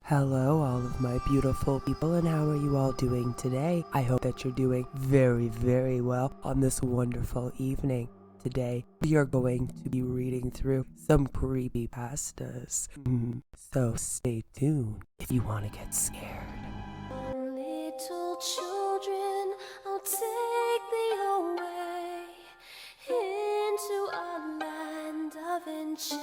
Hello, all of my beautiful people, and how are you all doing today? I hope that you're doing very, very well on this wonderful evening. Today, we are going to be reading through some creepypastas. So stay tuned if you want to get scared. Little children, I'll take thee away into a land of enchantment.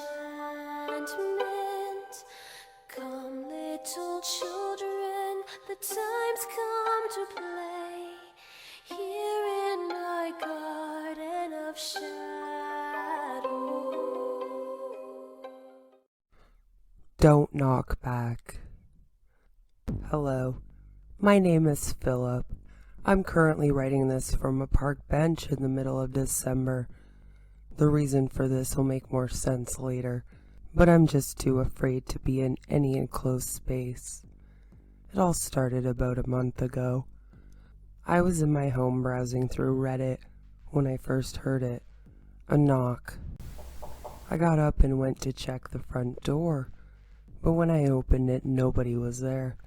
Come, little children, the time's come to play here in my garden of shadow. Don't knock back. Hello, my name is Philip. I'm currently writing this from a park bench in the middle of December. The reason for this will make more sense later, but I'm just too afraid to be in any enclosed space. It all started about a month ago. I was in my home browsing through Reddit when I first heard it. A knock. I got up and went to check the front door, but when I opened it, nobody was there.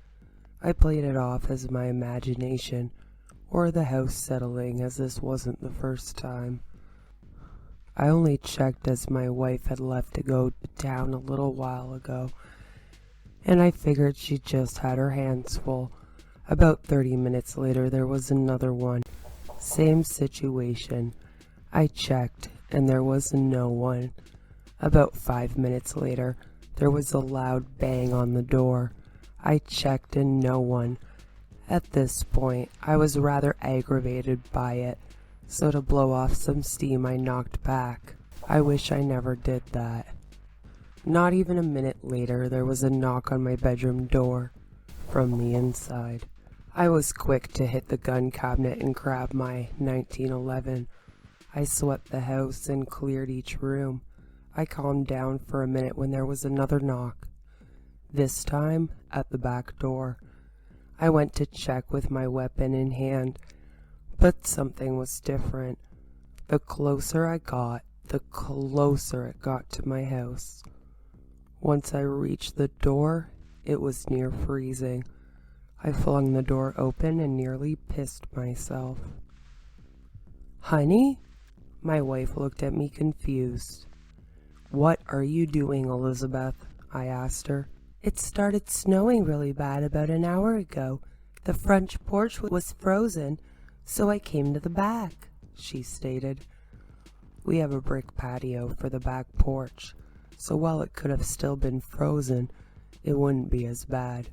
I played it off as my imagination, or the house settling, as this wasn't the first time. I only checked as my wife had left to go to town a little while ago, and I figured she just had her hands full. About 30 minutes later, there was another one. Same situation. I checked, and there was no one. About 5 minutes later, there was a loud bang on the door. I checked, and no one. At this point, I was rather aggravated by it, so to blow off some steam, I knocked back. I wish I never did that. Not even a minute later, there was a knock on my bedroom door from the inside. I was quick to hit the gun cabinet and grab my 1911. I swept the house and cleared each room. I calmed down for a minute when there was another knock. This time, at the back door. I went to check with my weapon in hand, but something was different. The closer I got, the closer it got to my house. Once I reached the door, it was near freezing. I flung the door open and nearly pissed myself. "Honey?" My wife looked at me confused. "What are you doing, Elizabeth?" I asked her. "It started snowing really bad about an hour ago. The front porch was frozen, so I came to the back," she stated. We have a brick patio for the back porch, so while it could have still been frozen, it wouldn't be as bad.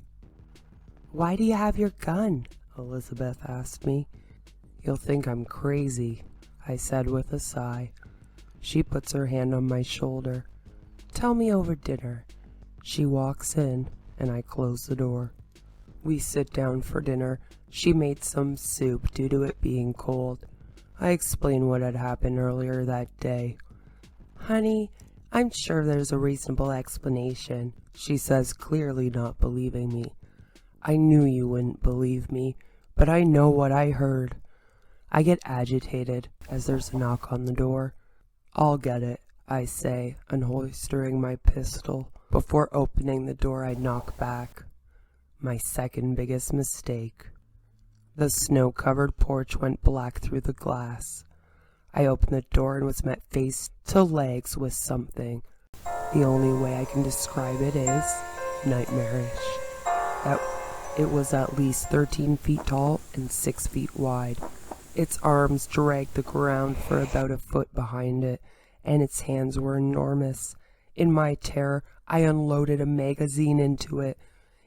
"Why do you have your gun?" Elizabeth asked me. "You'll think I'm crazy," I said with a sigh. She puts her hand on my shoulder. "Tell me over dinner." She walks in, and I close the door. We sit down for dinner. She made some soup due to it being cold. I explain what had happened earlier that day. "Honey, I'm sure there's a reasonable explanation," she says, clearly not believing me. "I knew you wouldn't believe me, but I know what I heard." I get agitated as there's a knock on the door. "I'll get it," I say, unholstering my pistol. Before opening the door, I knock back. My second biggest mistake. The snow-covered porch went black through the glass. I opened the door and was met face to legs with something. The only way I can describe it is nightmarish. It was at least 13 feet tall and 6 feet wide. Its arms dragged the ground for about a foot behind it, and its hands were enormous. In my terror, I unloaded a magazine into it.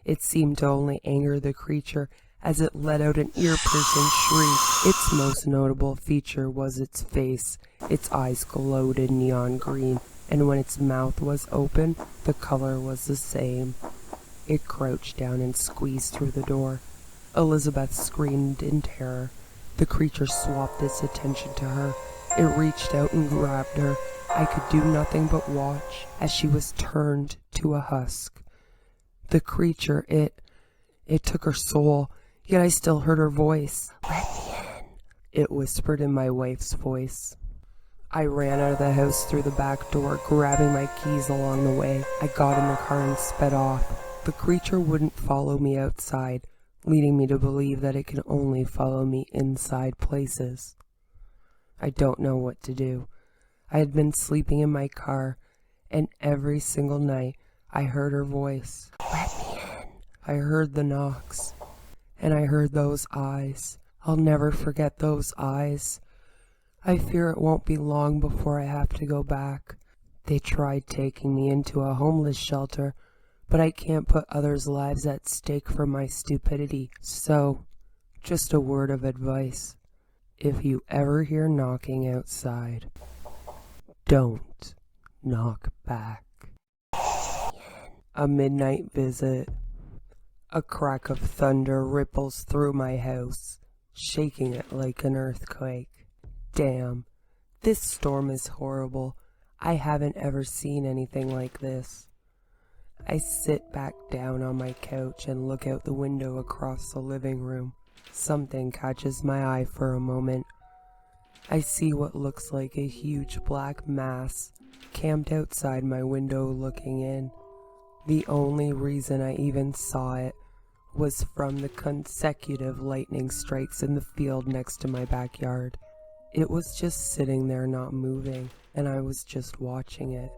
It seemed to only anger the creature, as it let out an ear-piercing shriek. Its most notable feature was its face. Its eyes glowed in neon green, and when its mouth was open, the color was the same. It crouched down and squeezed through the door. Elizabeth screamed in terror. The creature swapped its attention to her. It reached out and grabbed her. I could do nothing but watch as she was turned to a husk. The creature, it took her soul, yet I still heard her voice. "Let me in," it whispered in my wife's voice. I ran out of the house through the back door, grabbing my keys along the way. I got in the car and sped off. The creature wouldn't follow me outside, leading me to believe that it can only follow me inside places. I don't know what to do. I had been sleeping in my car, and every single night I heard her voice. Let me in. I heard the knocks, and I heard those eyes. I'll never forget those eyes. I fear it won't be long before I have to go back. They tried taking me into a homeless shelter, but I can't put others' lives at stake for my stupidity. So, just a word of advice. If you ever hear knocking outside, don't knock back. A midnight visit. A crack of thunder ripples through my house, shaking it like an earthquake. Damn, this storm is horrible. I haven't ever seen anything like this. I sit back down on my couch and look out the window across the living room. Something catches my eye for a moment. I see what looks like a huge black mass camped outside my window looking in. The only reason I even saw it was from the consecutive lightning strikes in the field next to my backyard. It was just sitting there not moving, and I was just watching it.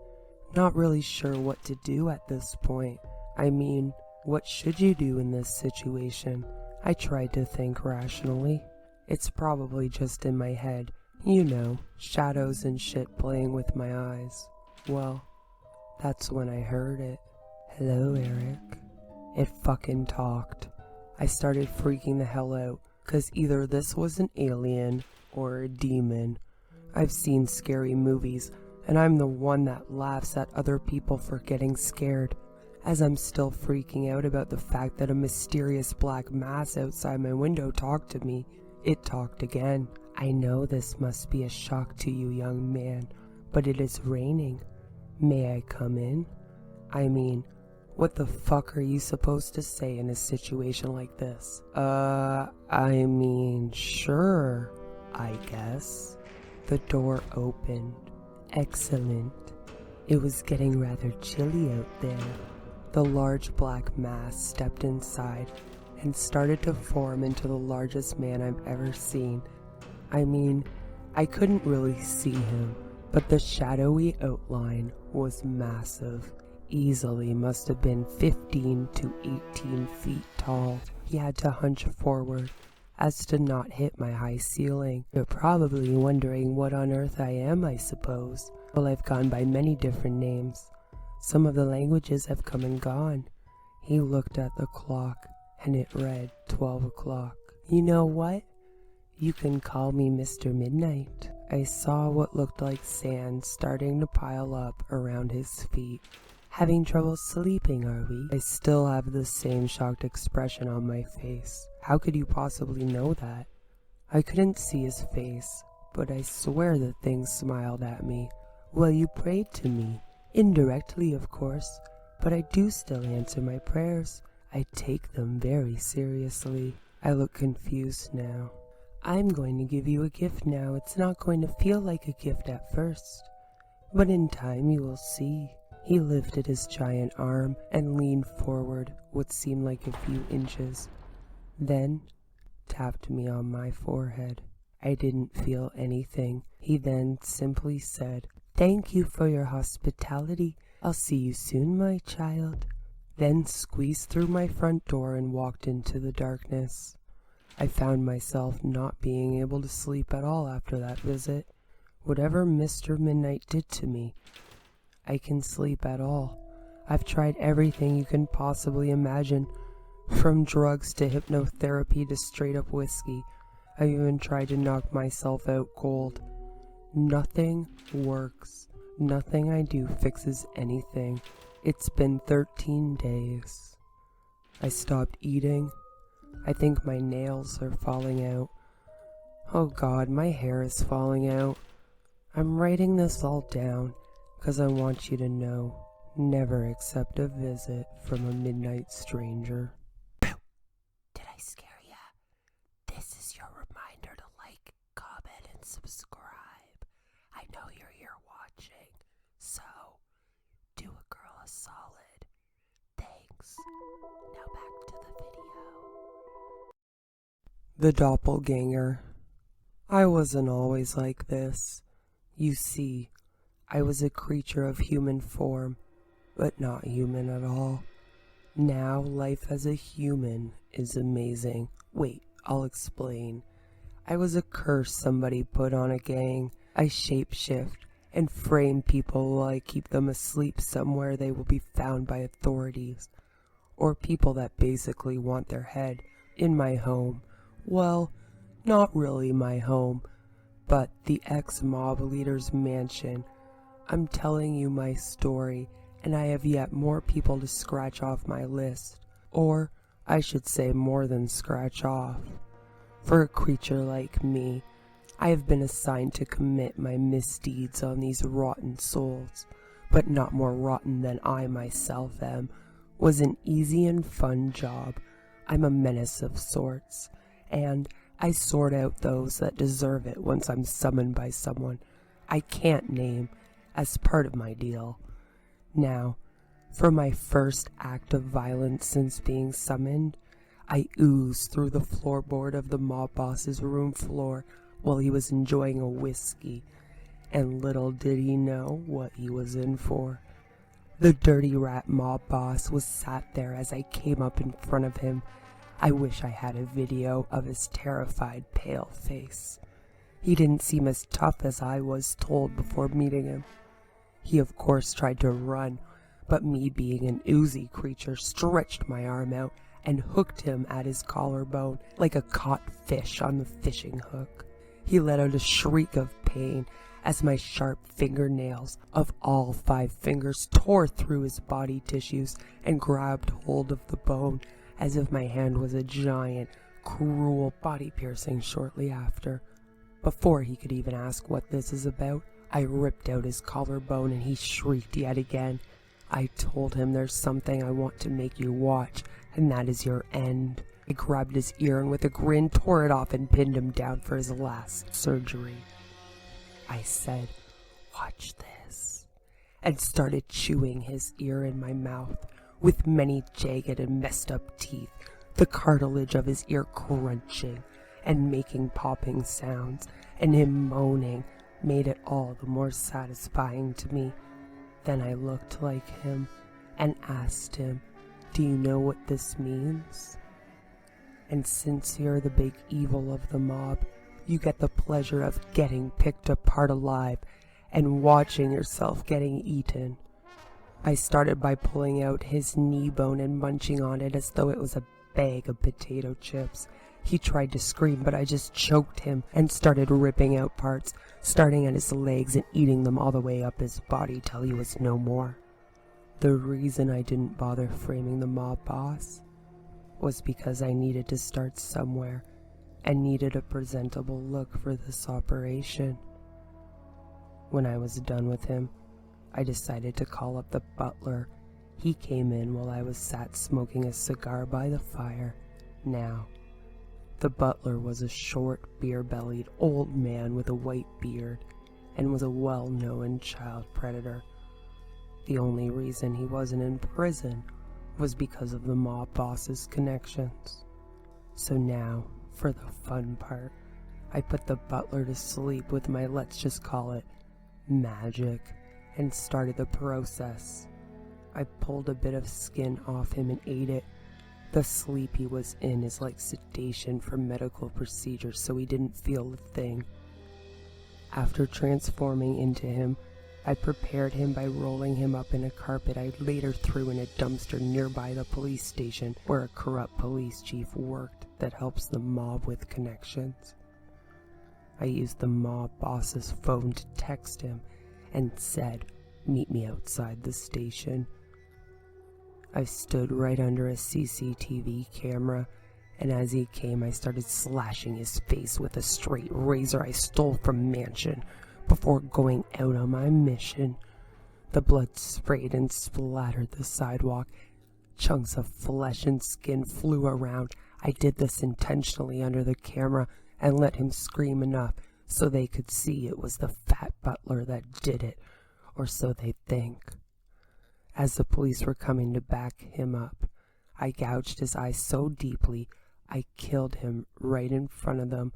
Not really sure what to do at this point. I mean, what should you do in this situation? I tried to think rationally. It's probably just in my head. You know, shadows and shit playing with my eyes. Well, that's when I heard it. Hello, Eric. It fucking talked. I started freaking the hell out, 'cause either this was an alien or a demon. I've seen scary movies, and I'm the one that laughs at other people for getting scared. As I'm still freaking out about the fact that a mysterious black mass outside my window talked to me, it talked again. I know this must be a shock to you, young man, but it is raining. May I come in? I mean, what the fuck are you supposed to say in a situation like this? I mean, sure, I guess. The door opened. Excellent. It was getting rather chilly out there. The large black mass stepped inside and started to form into the largest man I've ever seen. I mean, I couldn't really see him, but the shadowy outline was massive. Easily must have been 15 to 18 feet tall. He had to hunch forward as to not hit my high ceiling. You're probably wondering what on earth I am, I suppose. Well, I've gone by many different names. Some of the languages have come and gone. He looked at the clock, and it read 12 o'clock. You know what? You can call me Mr. Midnight. I saw what looked like sand starting to pile up around his feet. Having trouble sleeping, are we? I still have the same shocked expression on my face. How could you possibly know that? I couldn't see his face, but I swear the thing smiled at me. Well, you prayed to me. Indirectly, of course, but I do still answer my prayers. I take them very seriously. I look confused now. I'm going to give you a gift now. It's not going to feel like a gift at first, but in time you will see. He lifted his giant arm and leaned forward what seemed like a few inches, then tapped me on my forehead. I didn't feel anything. He then simply said, "Thank you for your hospitality. I'll see you soon, my child." Then squeezed through my front door and walked into the darkness. I found myself not being able to sleep at all after that visit. Whatever Mr. Midnight did to me, I can sleep at all. I've tried everything you can possibly imagine, from drugs to hypnotherapy to straight up whiskey. I've even tried to knock myself out cold. Nothing works. Nothing I do fixes anything. It's been 13 days. I stopped eating. I think my nails are falling out. Oh God, my hair is falling out. I'm writing this all down because I want you to know, never accept a visit from a midnight stranger. Did I scare ya? This is your reminder to like, comment, and subscribe. I know you're here watching, so do a girl a solid. Thanks. house. Now back to the video. The doppelganger. I wasn't always like this. You see, I was a creature of human form, but not human at all. Now life as a human is amazing. Wait, I'll explain. I was a curse somebody put on a gang. I shapeshift and frame people while I keep them asleep somewhere they will be found by authorities. Or people that basically want their head in my home. Well, not really my home, but the ex-mob leader's mansion. I'm telling you my story, and I have yet more people to scratch off my list. Or, I should say more than scratch off. For a creature like me, I have been assigned to commit my misdeeds on these rotten souls, but not more rotten than I myself am. Was an easy and fun job. I'm a menace of sorts, and I sort out those that deserve it once I'm summoned by someone I can't name as part of my deal. Now, for my first act of violence since being summoned, I oozed through the floorboard of the mob boss's room floor while he was enjoying a whiskey, and little did he know what he was in for. The dirty rat mob boss was sat there as I came up in front of him. I wish I had a video of his terrified, pale face. He didn't seem as tough as I was told before meeting him. He of course tried to run, but me being an oozy creature stretched my arm out and hooked him at his collarbone like a caught fish on the fishing hook. He let out a shriek of pain as my sharp fingernails of all 5 fingers tore through his body tissues and grabbed hold of the bone as if my hand was a giant, cruel body piercing shortly after. Before he could even ask what this is about, I ripped out his collarbone and he shrieked yet again. I told him there's something I want to make you watch, and that is your end. I grabbed his ear and with a grin tore it off and pinned him down for his last surgery. I said, "Watch this," and started chewing his ear in my mouth with many jagged and messed up teeth, the cartilage of his ear crunching and making popping sounds, and him moaning made it all the more satisfying to me. Then I looked like him and asked him, "Do you know what this means? And since you're the big evil of the mob, you get the pleasure of getting picked apart alive and watching yourself getting eaten." I started by pulling out his knee bone and munching on it as though it was a bag of potato chips. He tried to scream, but I just choked him and started ripping out parts, starting at his legs and eating them all the way up his body till he was no more. The reason I didn't bother framing the mob boss was because I needed to start somewhere and needed a presentable look for this operation. When I was done with him, I decided to call up the butler. He came in while I was sat smoking a cigar by the fire. Now, the butler was a short, beer-bellied old man with a white beard and was a well-known child predator. The only reason he wasn't in prison was because of the mob boss's connections. So now, for the fun part, I put the butler to sleep with my, let's just call it, magic, and started the process. I pulled a bit of skin off him and ate it. The sleep he was in is like sedation for medical procedures, so he didn't feel a thing. After transforming into him, I prepared him by rolling him up in a carpet I later threw in a dumpster nearby the police station where a corrupt police chief worked that helps the mob with connections. I used the mob boss's phone to text him and said, "Meet me outside the station." I stood right under a CCTV camera, and as he came I started slashing his face with a straight razor I stole from mansion before going out on my mission. The blood sprayed and splattered the sidewalk. Chunks of flesh and skin flew around. I did this intentionally under the camera and let him scream enough so they could see it was the fat butler that did it, or so they think. As the police were coming to back him up, I gouged his eyes so deeply I killed him right in front of them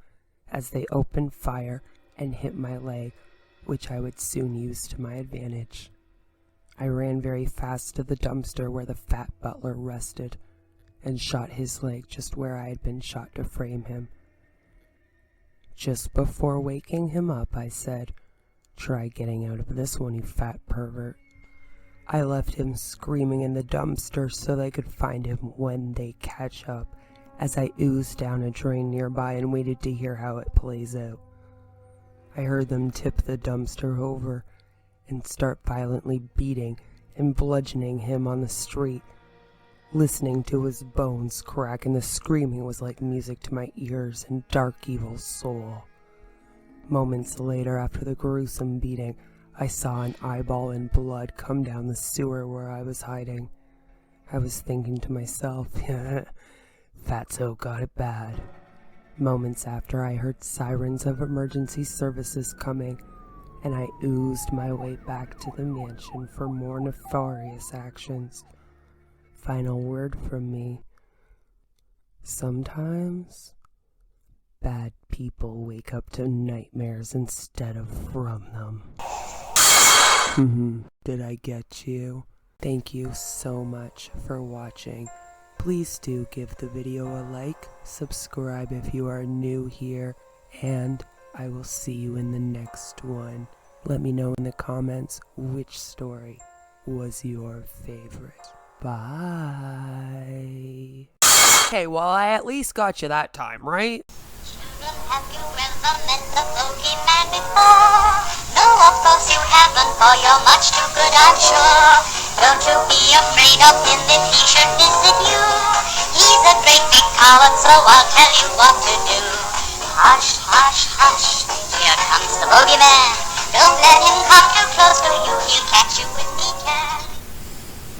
as they opened fire and hit my leg, which I would soon use to my advantage. I ran very fast to the dumpster where the fat butler rested and shot his leg just where I had been shot to frame him. Just before waking him up, I said, "Try getting out of this one, you fat pervert." I left him screaming in the dumpster so they could find him when they catch up, as I oozed down a drain nearby and waited to hear how it plays out. I heard them tip the dumpster over and start violently beating and bludgeoning him on the street. Listening to his bones crack and the screaming was like music to my ears and dark evil soul. Moments later, after the gruesome beating, I saw an eyeball and blood come down the sewer where I was hiding. I was thinking to myself, Fatso got it bad. Moments after, I heard sirens of emergency services coming, and I oozed my way back to the mansion for more nefarious actions. Final word from me. Sometimes bad people wake up to nightmares instead of from them. Did I get you? Thank you so much for watching. Please do give the video a like, subscribe if you are new here, and I will see you in the next one. Let me know in the comments which story was your favorite. Bye. Okay, well, I at least got you that time, right? Have you ever met the bogeyman before? No, of course you haven't, for you're much too good, I'm sure. Don't you be afraid of him if he should visit you. He's a great big coward, so I'll tell you what to do. Hush, hush, hush, here comes the bogeyman. Don't let him come too close to you, he'll catch you with